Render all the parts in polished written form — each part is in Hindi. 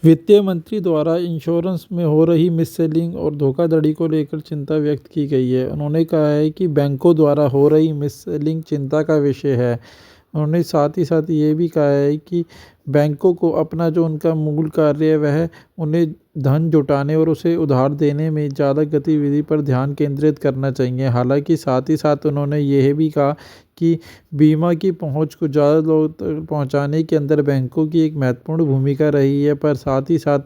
वित्त मंत्री द्वारा इंश्योरेंस में हो रही मिससेलिंग और धोखाधड़ी को लेकर चिंता व्यक्त की गई है। उन्होंने कहा है कि बैंकों द्वारा हो रही मिससेलिंग चिंता का विषय है। उन्होंने साथ ही साथ ये भी कहा है कि बैंकों को अपना जो उनका मूल कार्य है वह उन्हें धन जुटाने और उसे उधार देने में ज़्यादा गतिविधि पर ध्यान केंद्रित करना चाहिए। हालांकि साथ ही साथ उन्होंने यह भी कहा कि बीमा की पहुंच को ज़्यादा लोगों तक पहुंचाने के अंदर बैंकों की एक महत्वपूर्ण भूमिका रही है, पर साथ ही साथ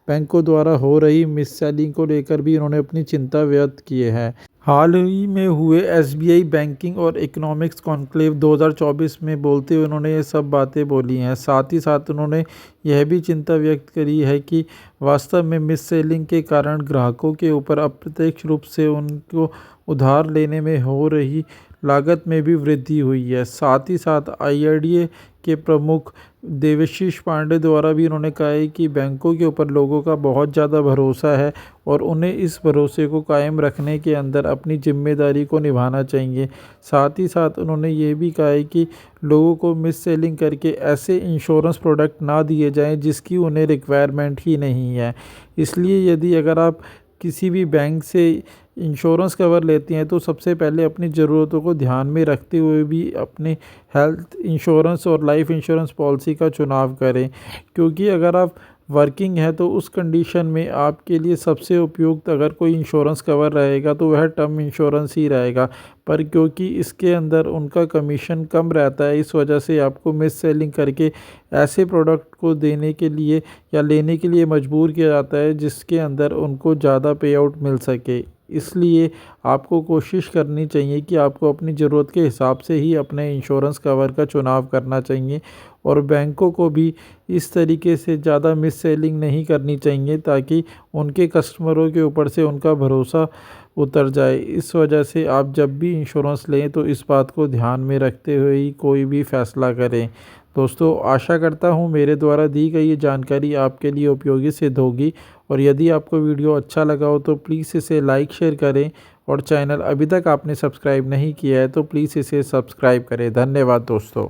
बैंकों द्वारा हो रही मिससेलिंग को लेकर भी उन्होंने अपनी चिंता व्यक्त की है। हाल ही में हुए एसबीआई बैंकिंग और इकोनॉमिक्स कॉन्क्लेव 2024 में बोलते हुए उन्होंने ये सब बातें बोली हैं। साथ ही साथ उन्होंने यह भी चिंता व्यक्त करी है कि वास्तव में मिससेलिंग के कारण ग्राहकों के ऊपर अप्रत्यक्ष रूप से उनको उधार लेने में हो रही लागत में भी वृद्धि हुई है। साथ ही साथ आईआरडीए के प्रमुख देवाशीष पांडे द्वारा भी उन्होंने कहा है कि बैंकों के ऊपर लोगों का बहुत ज़्यादा भरोसा है और उन्हें इस भरोसे को कायम रखने के अंदर अपनी जिम्मेदारी को निभाना चाहिए। साथ ही साथ उन्होंने ये भी कहा है कि लोगों को मिससेलिंग करके ऐसे इंश्योरेंस प्रोडक्ट ना दिए जाएं जिसकी उन्हें रिक्वायरमेंट ही नहीं है। इसलिए यदि अगर आप किसी भी बैंक से इंश्योरेंस कवर लेती हैं तो सबसे पहले अपनी ज़रूरतों को ध्यान में रखते हुए भी अपने हेल्थ इंश्योरेंस और लाइफ इंश्योरेंस पॉलिसी का चुनाव करें, क्योंकि अगर आप वर्किंग है तो उस कंडीशन में आपके लिए सबसे उपयुक्त अगर कोई इंश्योरेंस कवर रहेगा तो वह टर्म इंश्योरेंस ही रहेगा। पर क्योंकि इसके अंदर उनका कमीशन कम रहता है, इस वजह से आपको मिस सेलिंग करके ऐसे प्रोडक्ट को देने के लिए या लेने के लिए मजबूर किया जाता है जिसके अंदर उनको ज़्यादा पे आउट मिल सके। इसलिए आपको कोशिश करनी चाहिए कि आपको अपनी ज़रूरत के हिसाब से ही अपने इंश्योरेंस कवर का चुनाव करना चाहिए और बैंकों को भी इस तरीके से ज़्यादा मिस सेलिंग नहीं करनी चाहिए ताकि उनके कस्टमरों के ऊपर से उनका भरोसा उतर जाए। इस वजह से आप जब भी इंश्योरेंस लें तो इस बात को ध्यान में रखते हुए ही कोई भी फ़ैसला करें। दोस्तों, आशा करता हूँ मेरे द्वारा दी गई ये जानकारी आपके लिए उपयोगी सिद्ध होगी और यदि आपको वीडियो अच्छा लगा हो तो प्लीज़ इसे लाइक शेयर करें और चैनल अभी तक आपने सब्सक्राइब नहीं किया है तो प्लीज़ इसे सब्सक्राइब करें। धन्यवाद दोस्तों।